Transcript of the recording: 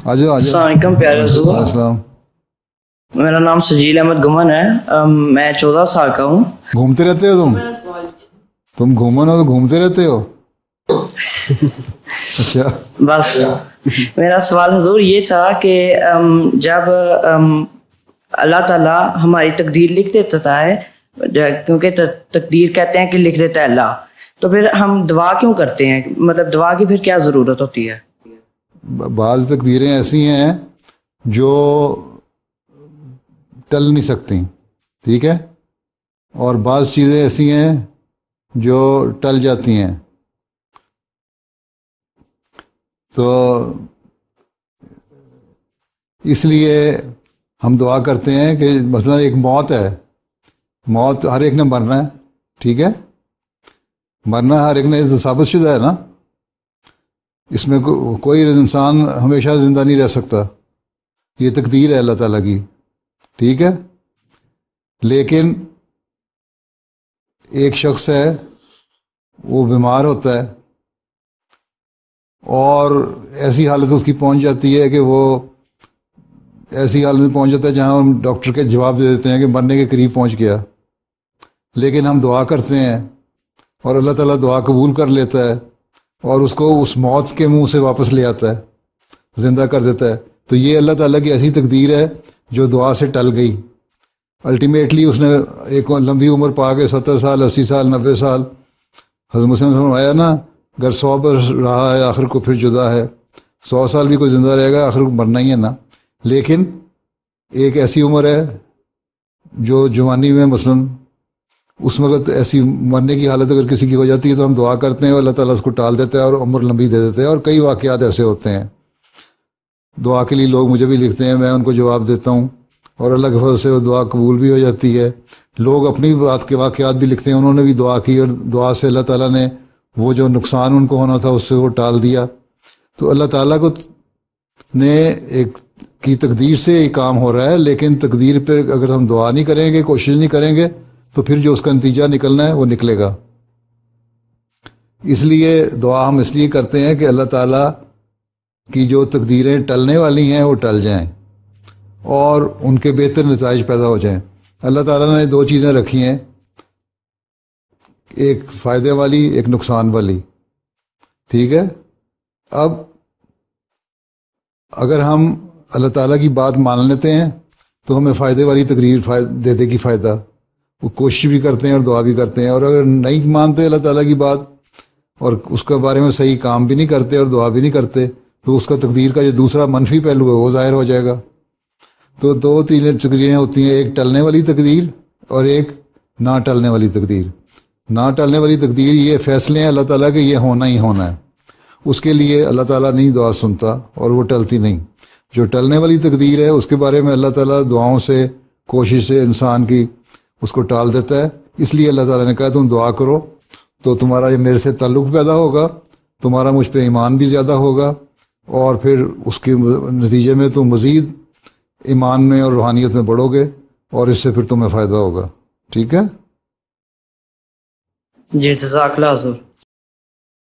آ جاؤ السلام علیکم پیارے حضور. السلام. میرا نام سجیل احمد گمن ہے. میں 14 سال کا ہوں. گھومتے رہتے ہو تم گھومن ہو تو گھومتے رہتے ہو. اچھا بس میرا سوال حضور یہ تھا کہ جب اللہ تعالیٰ ہماری تقدیر لکھ دیتا ہے، کیونکہ تقدیر کہتے ہیں کہ لکھ دیتا ہے اللہ، تو پھر ہم دعا کیوں کرتے ہیں؟ مطلب دعا کی پھر کیا ضرورت ہوتی ہے؟ بعض تقدیریں ایسی ہیں جو ٹل نہیں سکتی، ٹھیک ہے، اور بعض چیزیں ایسی ہیں جو ٹل جاتی ہیں. تو اس لیے ہم دعا کرتے ہیں کہ مثلا ایک موت ہے، موت ہر ایک نے مرنا ہے، ٹھیک ہے، مرنا ہر ایک نے ثابت شدہ ہے نا، اس میں کوئی انسان ہمیشہ زندہ نہیں رہ سکتا، یہ تقدیر ہے اللہ تعالیٰ کی، ٹھیک ہے. لیکن ایک شخص ہے وہ بیمار ہوتا ہے اور ایسی حالت اس کی پہنچ جاتی ہے کہ وہ ایسی حالت میں پہنچ جاتا ہے جہاں ہم ڈاکٹر کے جواب دے دیتے ہیں کہ مرنے کے قریب پہنچ گیا، لیکن ہم دعا کرتے ہیں اور اللہ تعالیٰ دعا قبول کر لیتا ہے اور اس کو اس موت کے منہ سے واپس لے آتا ہے، زندہ کر دیتا ہے. تو یہ اللہ تعالیٰ کی ایسی تقدیر ہے جو دعا سے ٹل گئی. الٹیمیٹلی اس نے ایک لمبی عمر پا کے 70 سال 80 سال 90 سال، حضرت مسلم نے فرمایا نا، اگر 100 برس رہا ہے آخر کو پھر جدا ہے، 100 سال بھی کوئی زندہ رہے گا آخر کو مرنا ہی ہے نا. لیکن ایک ایسی عمر ہے جو جوانی میں مثلاً اس وقت ایسی مرنے کی حالت اگر کسی کی ہو جاتی ہے تو ہم دعا کرتے ہیں اور اللہ تعالیٰ اس کو ٹال دیتا ہے اور عمر لمبی دے دیتے ہیں. اور کئی واقعات ایسے ہوتے ہیں، دعا کے لیے لوگ مجھے بھی لکھتے ہیں، میں ان کو جواب دیتا ہوں اور اللہ کے فضل سے وہ دعا قبول بھی ہو جاتی ہے. لوگ اپنی بات کے واقعات بھی لکھتے ہیں، انہوں نے بھی دعا کی اور دعا سے اللہ تعالیٰ نے وہ جو نقصان ان کو ہونا تھا اس سے وہ ٹال دیا. تو اللہ تعالیٰ کو نے ایک کی تقدیر سے یہ کام ہو رہا ہے، لیکن تقدیر پہ اگر ہم دعا نہیں کریں گے، کوشش نہیں کریں گے، تو پھر جو اس کا نتیجہ نکلنا ہے وہ نکلے گا. اس لیے دعا ہم اس لیے کرتے ہیں کہ اللہ تعالیٰ کی جو تقدیریں ٹلنے والی ہیں وہ ٹل جائیں اور ان کے بہتر نتائج پیدا ہو جائیں. اللہ تعالیٰ نے 2 چیزیں رکھی ہیں، ایک فائدے والی ایک نقصان والی، ٹھیک ہے. اب اگر ہم اللہ تعالیٰ کی بات مان لیتے ہیں تو ہمیں فائدے والی تقریر دے دے گی فائدہ، وہ کوشش بھی کرتے ہیں اور دعا بھی کرتے ہیں. اور اگر نہیں مانتے اللہ تعالیٰ کی بات اور اس کے بارے میں صحیح کام بھی نہیں کرتے اور دعا بھی نہیں کرتے تو اس کا تقدیر کا جو دوسرا منفی پہلو ہے وہ ظاہر ہو جائے گا. تو 2-3 تقدیریں ہوتی ہیں، ایک ٹلنے والی تقدیر اور ایک نہ ٹلنے والی تقدیر. نہ ٹلنے والی تقدیر یہ فیصلے ہیں اللہ تعالیٰ کہ یہ ہونا ہی ہونا ہے، اس کے لیے اللہ تعالیٰ نہیں دعا سنتا اور وہ ٹلتی نہیں. جو ٹلنے والی تقدیر ہے اس کے بارے میں اللہ تعالیٰ دعاؤں سے کوشش سے انسان کی اس کو ٹال دیتا ہے. اس لیے اللہ تعالیٰ نے کہا تم دعا کرو تو تمہارا یہ میرے سے تعلق پیدا ہوگا، تمہارا مجھ پہ ایمان بھی زیادہ ہوگا اور پھر اس کے نتیجے میں تم مزید ایمان میں اور روحانیت میں بڑھو گے اور اس سے پھر تمہیں فائدہ ہوگا. ٹھیک ہے جی، جزاک اللہ حضور.